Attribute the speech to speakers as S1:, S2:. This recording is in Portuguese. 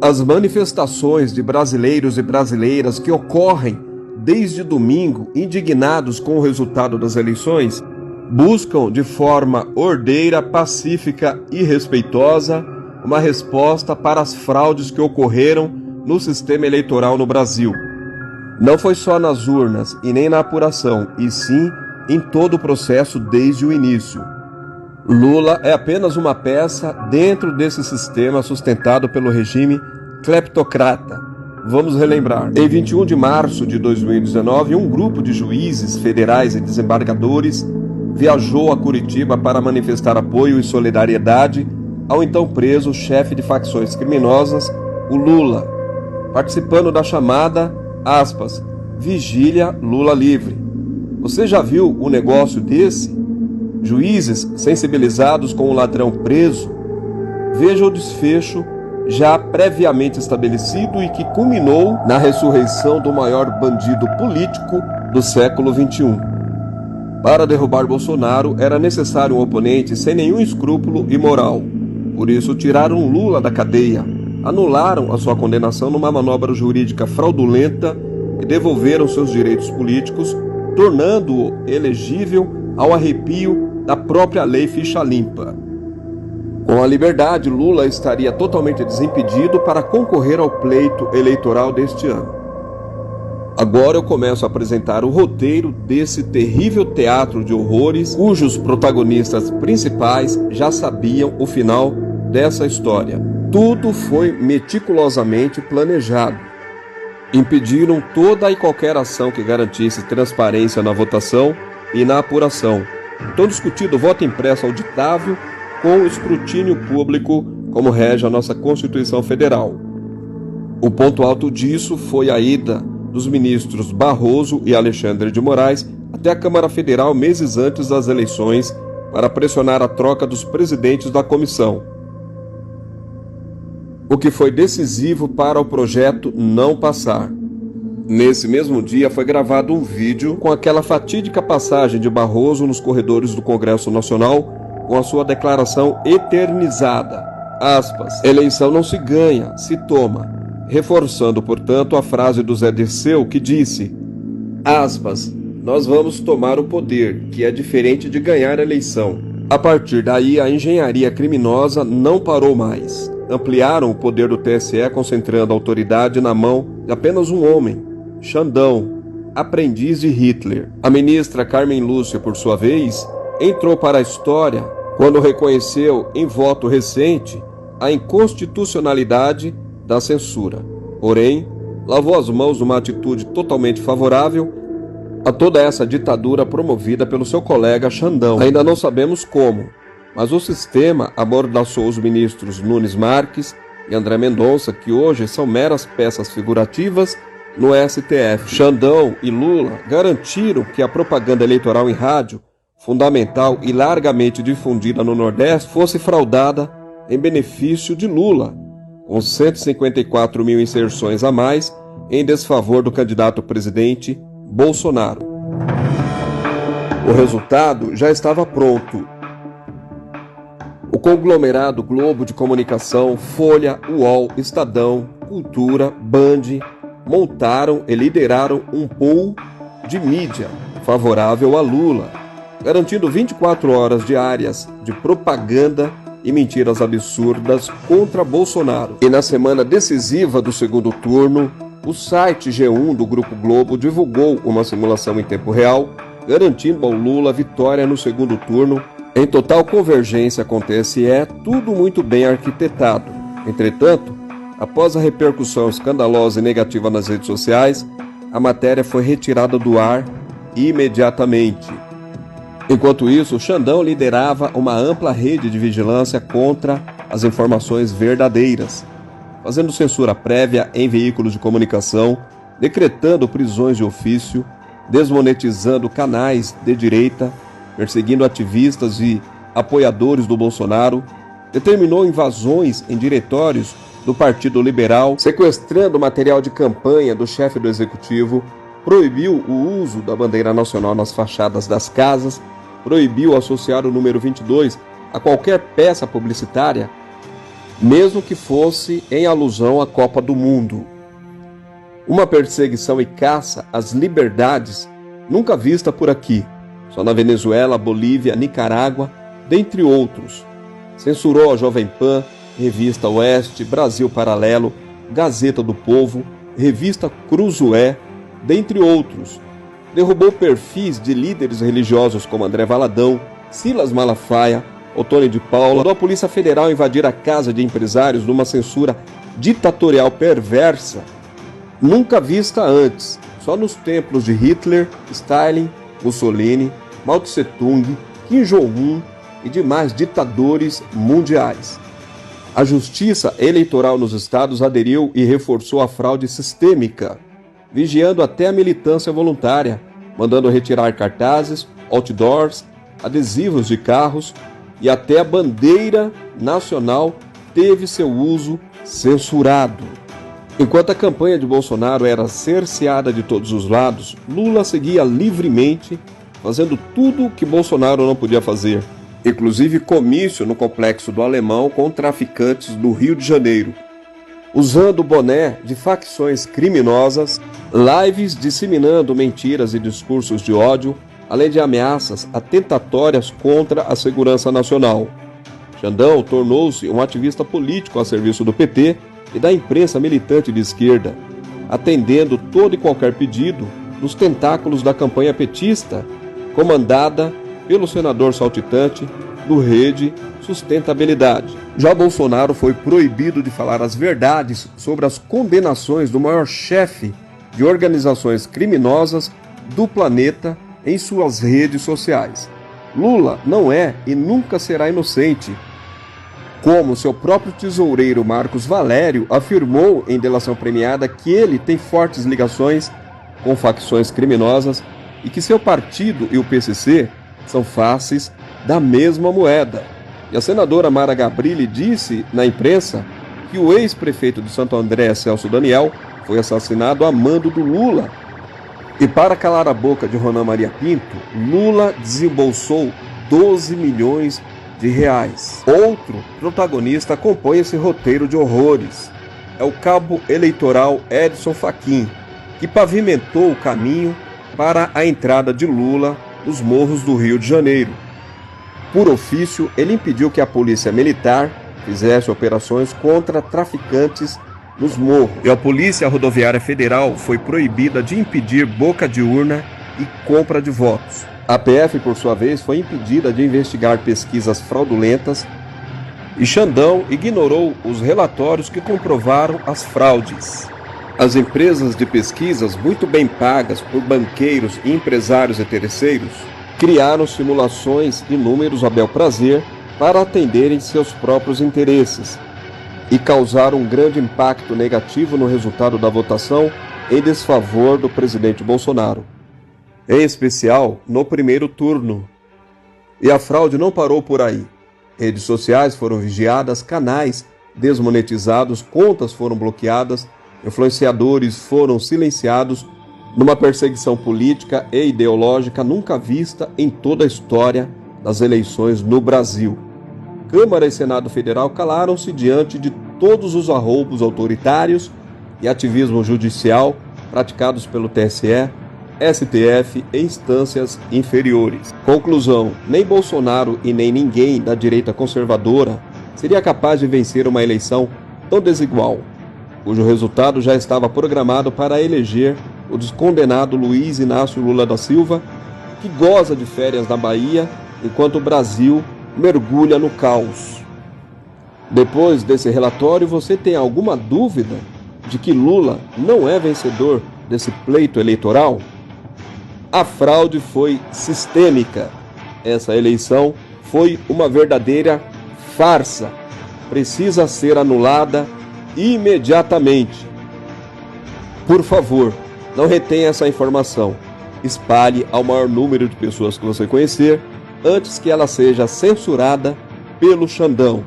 S1: As manifestações de brasileiros e brasileiras que ocorrem desde domingo, indignados com o resultado das eleições, buscam de forma ordeira, pacífica e respeitosa uma resposta para as fraudes que ocorreram no sistema eleitoral no Brasil. Não foi só nas urnas e nem na apuração, e sim em todo o processo desde o início. Lula é apenas uma peça dentro desse sistema sustentado pelo regime cleptocrata. Vamos relembrar. Em 21 de março de 2019, um grupo de juízes federais e desembargadores viajou a Curitiba para manifestar apoio e solidariedade ao então preso chefe de facções criminosas, o Lula, participando da chamada, aspas, Vigília Lula Livre. Você já viu um negócio desse? Juízes sensibilizados com o ladrão preso? Veja o desfecho já previamente estabelecido e que culminou na ressurreição do maior bandido político do século XXI. Para derrubar Bolsonaro, era necessário um oponente sem nenhum escrúpulo e moral. Por isso, tiraram Lula da cadeia, anularam a sua condenação numa manobra jurídica fraudulenta e devolveram seus direitos políticos, tornando-o elegível ao arrepio da própria lei ficha limpa. Com a liberdade, Lula estaria totalmente desimpedido para concorrer ao pleito eleitoral deste ano. Agora eu começo a apresentar o roteiro desse terrível teatro de horrores, cujos protagonistas principais já sabiam o final dessa história. Tudo foi meticulosamente planejado. Impediram toda e qualquer ação que garantisse transparência na votação e na apuração. Então discutido o voto impresso auditável com escrutínio público, como rege a nossa Constituição Federal. O ponto alto disso foi a ida dos ministros Barroso e Alexandre de Moraes até a Câmara Federal meses antes das eleições para pressionar a troca dos presidentes da comissão, o que foi decisivo para o projeto não passar. Nesse mesmo dia foi gravado um vídeo com aquela fatídica passagem de Barroso nos corredores do Congresso Nacional com a sua declaração eternizada, aspas, eleição não se ganha, se toma, reforçando, portanto, a frase do Zé Dirceu que disse, aspas, nós vamos tomar o poder, que é diferente de ganhar a eleição. A partir daí, a engenharia criminosa não parou mais. Ampliaram o poder do TSE, concentrando a autoridade na mão de apenas um homem, Xandão, aprendiz de Hitler. A ministra Carmen Lúcia, por sua vez, entrou para a história quando reconheceu em voto recente a inconstitucionalidade da censura. Porém, lavou as mãos numa atitude totalmente favorável a toda essa ditadura promovida pelo seu colega Xandão. Ainda não sabemos como, mas o sistema amordaçou os ministros Nunes Marques e André Mendonça, que hoje são meras peças figurativas no STF. Xandão e Lula garantiram que a propaganda eleitoral em rádio, fundamental e largamente difundida no Nordeste, fosse fraudada em benefício de Lula, com 154 mil inserções a mais em desfavor do candidato presidente Bolsonaro. O resultado já estava pronto. O conglomerado Globo de Comunicação, Folha, UOL, Estadão, Cultura, Band montaram e lideraram um pool de mídia favorável a Lula, garantindo 24 horas diárias de propaganda e mentiras absurdas contra Bolsonaro. E na semana decisiva do segundo turno, o site G1 do Grupo Globo divulgou uma simulação em tempo real, garantindo ao Lula vitória no segundo turno, em total convergência com o TSE, tudo muito bem arquitetado. Entretanto, após a repercussão escandalosa e negativa nas redes sociais, a matéria foi retirada do ar imediatamente. Enquanto isso, o Xandão liderava uma ampla rede de vigilância contra as informações verdadeiras, fazendo censura prévia em veículos de comunicação, decretando prisões de ofício, desmonetizando canais de direita, perseguindo ativistas e apoiadores do Bolsonaro, determinou invasões em diretórios do Partido Liberal, sequestrando material de campanha do chefe do executivo, proibiu o uso da bandeira nacional nas fachadas das casas, proibiu associar o número 22 a qualquer peça publicitária, mesmo que fosse em alusão à Copa do Mundo. Uma perseguição e caça às liberdades nunca vista por aqui, só na Venezuela, Bolívia, Nicarágua, dentre outros. Censurou a Jovem Pan, Revista Oeste, Brasil Paralelo, Gazeta do Povo, Revista Cruzoé, dentre outros. Derrubou perfis de líderes religiosos como André Valadão, Silas Malafaia, Otônio de Paula. Mandou a Polícia Federal invadir a casa de empresários numa censura ditatorial perversa, nunca vista antes, só nos templos de Hitler, Stalin, Mussolini, Mao Tse-tung, Kim Jong-un e demais ditadores mundiais. A Justiça Eleitoral nos estados aderiu e reforçou a fraude sistêmica, vigiando até a militância voluntária, mandando retirar cartazes, outdoors, adesivos de carros e até a bandeira nacional teve seu uso censurado. Enquanto a campanha de Bolsonaro era cerceada de todos os lados, Lula seguia livremente, fazendo tudo o que Bolsonaro não podia fazer, inclusive comício no Complexo do Alemão com traficantes do Rio de Janeiro, usando o boné de facções criminosas, lives disseminando mentiras e discursos de ódio, além de ameaças atentatórias contra a segurança nacional. Xandão tornou-se um ativista político a serviço do PT e da imprensa militante de esquerda, atendendo todo e qualquer pedido dos tentáculos da campanha petista, comandada pelo senador saltitante do Rede Sustentabilidade. Já Bolsonaro foi proibido de falar as verdades sobre as condenações do maior chefe de organizações criminosas do planeta em suas redes sociais. Lula não é e nunca será inocente, como seu próprio tesoureiro Marcos Valério afirmou em delação premiada que ele tem fortes ligações com facções criminosas e que seu partido e o PCC são faces da mesma moeda. E a senadora Mara Gabrilli disse na imprensa que o ex-prefeito de Santo André, Celso Daniel, foi assassinado a mando do Lula. E para calar a boca de Ronan Maria Pinto, Lula desembolsou 12 milhões de reais. Outro protagonista compõe esse roteiro de horrores. É o cabo eleitoral Edson Fachin, que pavimentou o caminho para a entrada de Lula nos morros do Rio de Janeiro. Por ofício, ele impediu que a polícia militar fizesse operações contra traficantes nos morros. E a Polícia Rodoviária Federal foi proibida de impedir boca de urna e compra de votos. A PF, por sua vez, foi impedida de investigar pesquisas fraudulentas e Xandão ignorou os relatórios que comprovaram as fraudes. As empresas de pesquisas, muito bem pagas por banqueiros e empresários e terceiros, criaram simulações e números a bel prazer para atenderem seus próprios interesses e causaram um grande impacto negativo no resultado da votação em desfavor do presidente Bolsonaro, em especial no primeiro turno. E a fraude não parou por aí. Redes sociais foram vigiadas, canais desmonetizados, contas foram bloqueadas, influenciadores foram silenciados numa perseguição política e ideológica nunca vista em toda a história das eleições no Brasil. Câmara e Senado Federal calaram-se diante de todos os arroubos autoritários e ativismo judicial praticados pelo TSE, STF e instâncias inferiores. Conclusão: nem Bolsonaro e nem ninguém da direita conservadora seria capaz de vencer uma eleição tão desigual, cujo resultado já estava programado para eleger o descondenado Luiz Inácio Lula da Silva, que goza de férias na Bahia, enquanto o Brasil mergulha no caos. Depois desse relatório, você tem alguma dúvida de que Lula não é vencedor desse pleito eleitoral? A fraude foi sistêmica. Essa eleição foi uma verdadeira farsa. Precisa ser anulada imediatamente. Por favor, não retenha essa informação. Espalhe ao maior número de pessoas que você conhecer antes que ela seja censurada pelo Xandão.